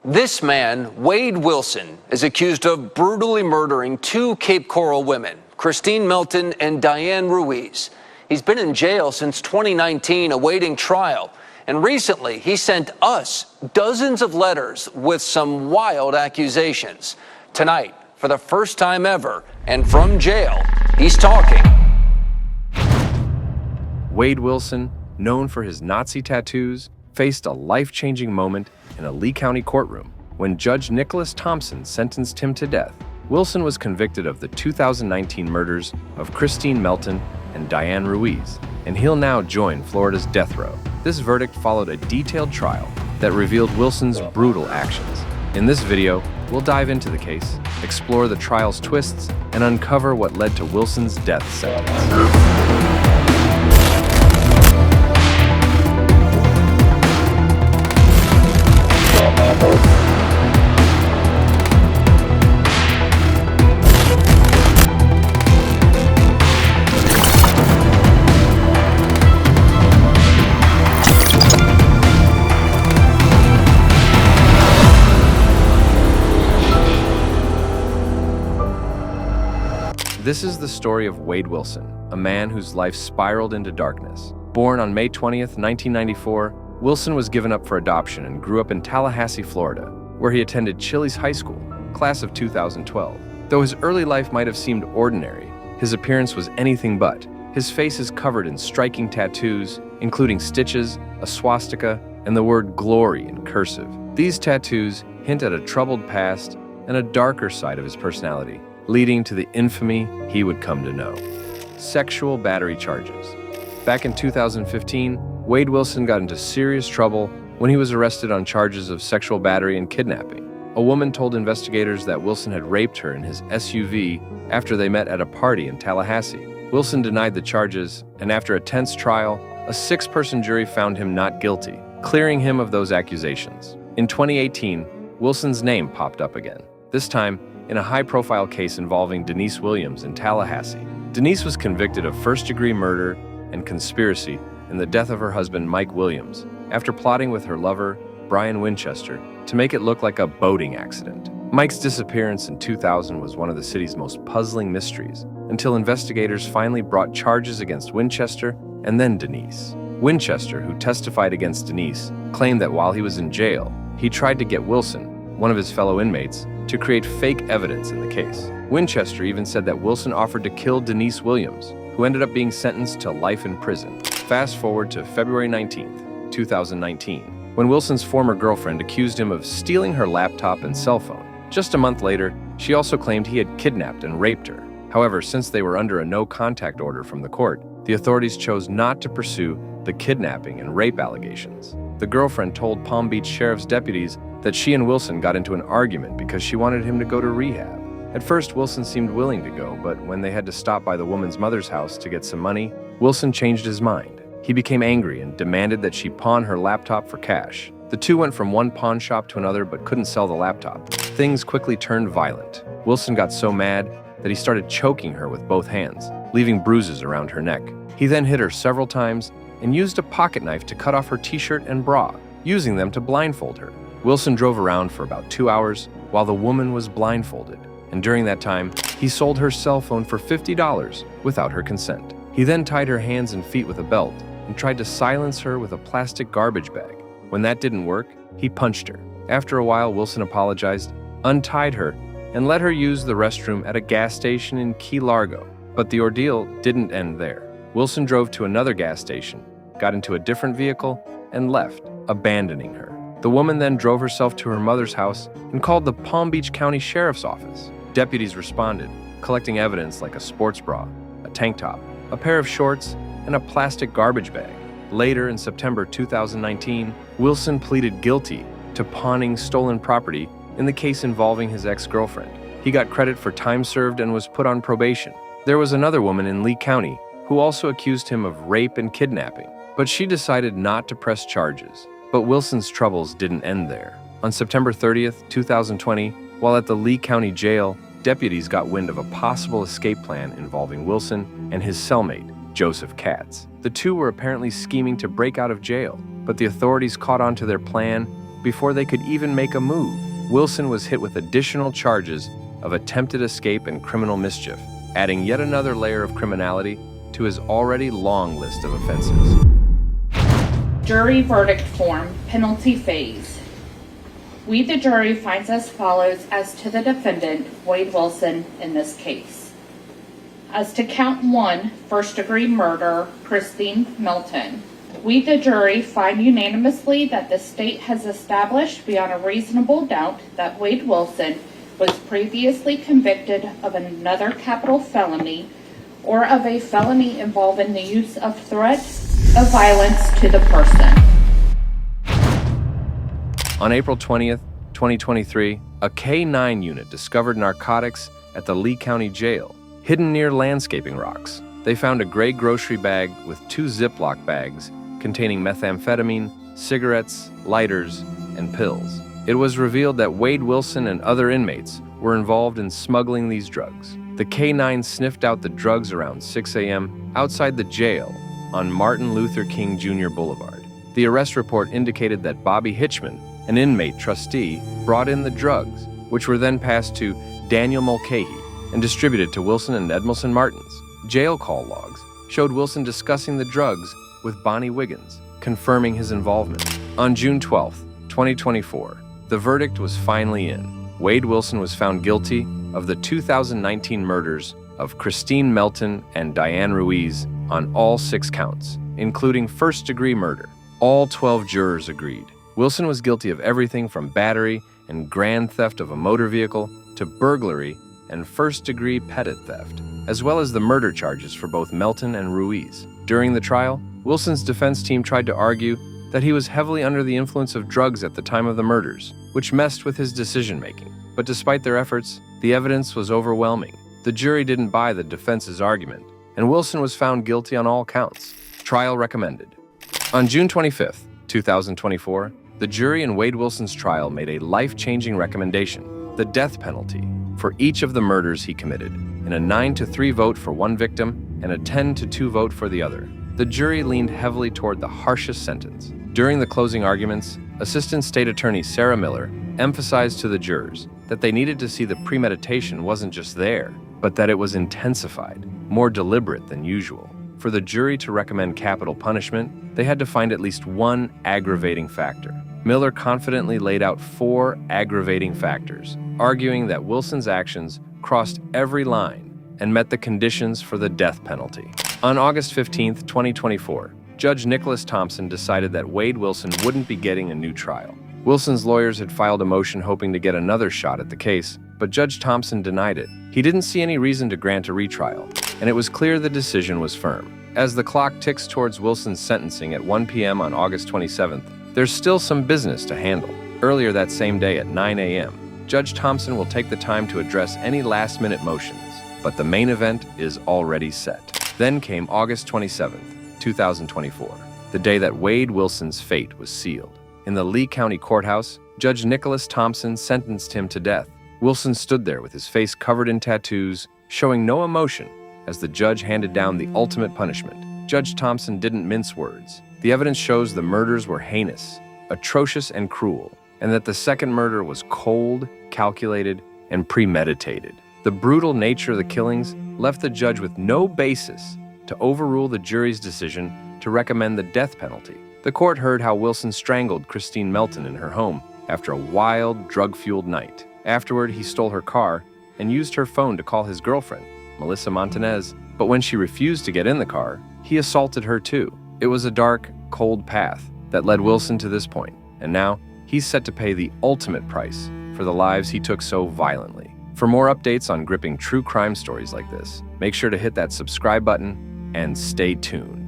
This man, Wade Wilson, is accused of brutally murdering two Cape Coral women, Christine Melton and Diane Ruiz. He's been in jail since 2019 awaiting trial. And recently, he sent us dozens of letters with some wild accusations. Tonight, for the first time ever, and from jail, he's talking. Wade Wilson, known for his Nazi tattoos, faced a life-changing moment in a Lee County courtroom when Judge Nicholas Thompson sentenced him to death. Wilson was convicted of the 2019 murders of Christine Melton and Diane Ruiz, and he'll now join Florida's death row. This verdict followed a detailed trial that revealed Wilson's brutal actions. In this video, we'll dive into the case, explore the trial's twists, and uncover what led to Wilson's death sentence. This is the story of Wade Wilson, a man whose life spiraled into darkness. Born on May 20th, 1994, Wilson was given up for adoption and grew up in Tallahassee, Florida, where he attended Chiles High School, class of 2012. Though his early life might have seemed ordinary, his appearance was anything but. His face is covered in striking tattoos, including stitches, a swastika, and the word glory in cursive. These tattoos hint at a troubled past and a darker side of his personality, leading to the infamy he would come to know. Sexual battery charges. Back in 2015, Wade Wilson got into serious trouble when he was arrested on charges of sexual battery and kidnapping. A woman told investigators that Wilson had raped her in his SUV after they met at a party in Tallahassee. Wilson denied the charges, and after a tense trial, a 6-person jury found him not guilty, clearing him of those accusations. In 2018, Wilson's name popped up again, this time in a high-profile case involving Denise Williams in Tallahassee. Denise was convicted of first-degree murder and conspiracy in the death of her husband, Mike Williams, after plotting with her lover, Brian Winchester, to make it look like a boating accident. Mike's disappearance in 2000 was one of the city's most puzzling mysteries, until investigators finally brought charges against Winchester and then Denise. Winchester, who testified against Denise, claimed that while he was in jail, he tried to get Wilson, one of his fellow inmates, to create fake evidence in the case. Winchester even said that Wilson offered to kill Denise Williams, who ended up being sentenced to life in prison. Fast forward to February 19th, 2019, when Wilson's former girlfriend accused him of stealing her laptop and cell phone. Just a month later, she also claimed he had kidnapped and raped her. However, since they were under a no-contact order from the court, the authorities chose not to pursue the kidnapping and rape allegations. The girlfriend told Palm Beach Sheriff's deputies that she and Wilson got into an argument because she wanted him to go to rehab. At first, Wilson seemed willing to go, but when they had to stop by the woman's mother's house to get some money, Wilson changed his mind. He became angry and demanded that she pawn her laptop for cash. The two went from one pawn shop to another but couldn't sell the laptop. Things quickly turned violent. Wilson got so mad that he started choking her with both hands, leaving bruises around her neck. He then hit her several times and used a pocket knife to cut off her t-shirt and bra, using them to blindfold her. Wilson drove around for about 2 hours while the woman was blindfolded, and during that time, he sold her cell phone for $50 without her consent. He then tied her hands and feet with a belt and tried to silence her with a plastic garbage bag. When that didn't work, he punched her. After a while, Wilson apologized, untied her, and let her use the restroom at a gas station in Key Largo. But the ordeal didn't end there. Wilson drove to another gas station, got into a different vehicle, and left, abandoning her. The woman then drove herself to her mother's house and called the Palm Beach County Sheriff's Office. Deputies responded, collecting evidence like a sports bra, a tank top, a pair of shorts, and a plastic garbage bag. Later, in September 2019, Wilson pleaded guilty to pawning stolen property in the case involving his ex-girlfriend. He got credit for time served and was put on probation. There was another woman in Lee County who also accused him of rape and kidnapping, but she decided not to press charges. But Wilson's troubles didn't end there. On September 30th, 2020, while at the Lee County Jail, deputies got wind of a possible escape plan involving Wilson and his cellmate, Joseph Katz. The two were apparently scheming to break out of jail, but the authorities caught on to their plan before they could even make a move. Wilson was hit with additional charges of attempted escape and criminal mischief, adding yet another layer of criminality to his already long list of offenses. Jury verdict form, penalty phase. We, the jury, finds as follows as to the defendant, Wade Wilson, in this case. As to count 1, first-degree murder, Christine Melton. We, the jury, find unanimously that the state has established beyond a reasonable doubt that Wade Wilson was previously convicted of another capital felony or of a felony involving the use of threat of violence to the person. On April 20th, 2023, a K-9 unit discovered narcotics at the Lee County Jail, hidden near landscaping rocks. They found a gray grocery bag with 2 Ziploc bags containing methamphetamine, cigarettes, lighters, and pills. It was revealed that Wade Wilson and other inmates were involved in smuggling these drugs. The K-9 sniffed out the drugs around 6 a.m. outside the jail on Martin Luther King Jr. Boulevard. The arrest report indicated that Bobby Hitchman, an inmate trustee, brought in the drugs, which were then passed to Daniel Mulcahy and distributed to Wilson and Edmilson Martins. Jail call logs showed Wilson discussing the drugs with Bonnie Wiggins, confirming his involvement. On June 12, 2024, the verdict was finally in. Wade Wilson was found guilty of the 2019 murders of Christine Melton and Diane Ruiz on all 6 counts, including first-degree murder. All 12 jurors agreed. Wilson was guilty of everything from battery and grand theft of a motor vehicle to burglary and first-degree petit theft, as well as the murder charges for both Melton and Ruiz. During the trial, Wilson's defense team tried to argue that he was heavily under the influence of drugs at the time of the murders, which messed with his decision-making. But despite their efforts, the evidence was overwhelming. The jury didn't buy the defense's argument, and Wilson was found guilty on all counts. Trial recommended. On June 25, 2024, the jury in Wade Wilson's trial made a life-changing recommendation: the death penalty for each of the murders he committed, in a 9-3 vote for one victim and a 10-2 vote for the other. The jury leaned heavily toward the harshest sentence. During the closing arguments, Assistant State Attorney Sarah Miller emphasized to the jurors that they needed to see the premeditation wasn't just there, but that it was intensified, more deliberate than usual. For the jury to recommend capital punishment, they had to find at least one aggravating factor. Miller confidently laid out 4 aggravating factors, arguing that Wilson's actions crossed every line and met the conditions for the death penalty. On August 15, 2024, Judge Nicholas Thompson decided that Wade Wilson wouldn't be getting a new trial. Wilson's lawyers had filed a motion hoping to get another shot at the case, but Judge Thompson denied it. He didn't see any reason to grant a retrial, and it was clear the decision was firm. As the clock ticks towards Wilson's sentencing at 1 p.m. on August 27th, there's still some business to handle. Earlier that same day at 9 a.m., Judge Thompson will take the time to address any last-minute motions, but the main event is already set. Then came August 27th, 2024, the day that Wade Wilson's fate was sealed. In the Lee County Courthouse, Judge Nicholas Thompson sentenced him to death. Wilson stood there with his face covered in tattoos, showing no emotion as the judge handed down the ultimate punishment. Judge Thompson didn't mince words. The evidence shows the murders were heinous, atrocious, and cruel, and that the second murder was cold, calculated, and premeditated. The brutal nature of the killings left the judge with no basis to overrule the jury's decision to recommend the death penalty. The court heard how Wilson strangled Christine Melton in her home after a wild, drug-fueled night. Afterward, he stole her car and used her phone to call his girlfriend, Melissa Montanez. But when she refused to get in the car, he assaulted her too. It was a dark, cold path that led Wilson to this point, and now he's set to pay the ultimate price for the lives he took so violently. For more updates on gripping true crime stories like this, make sure to hit that subscribe button and stay tuned.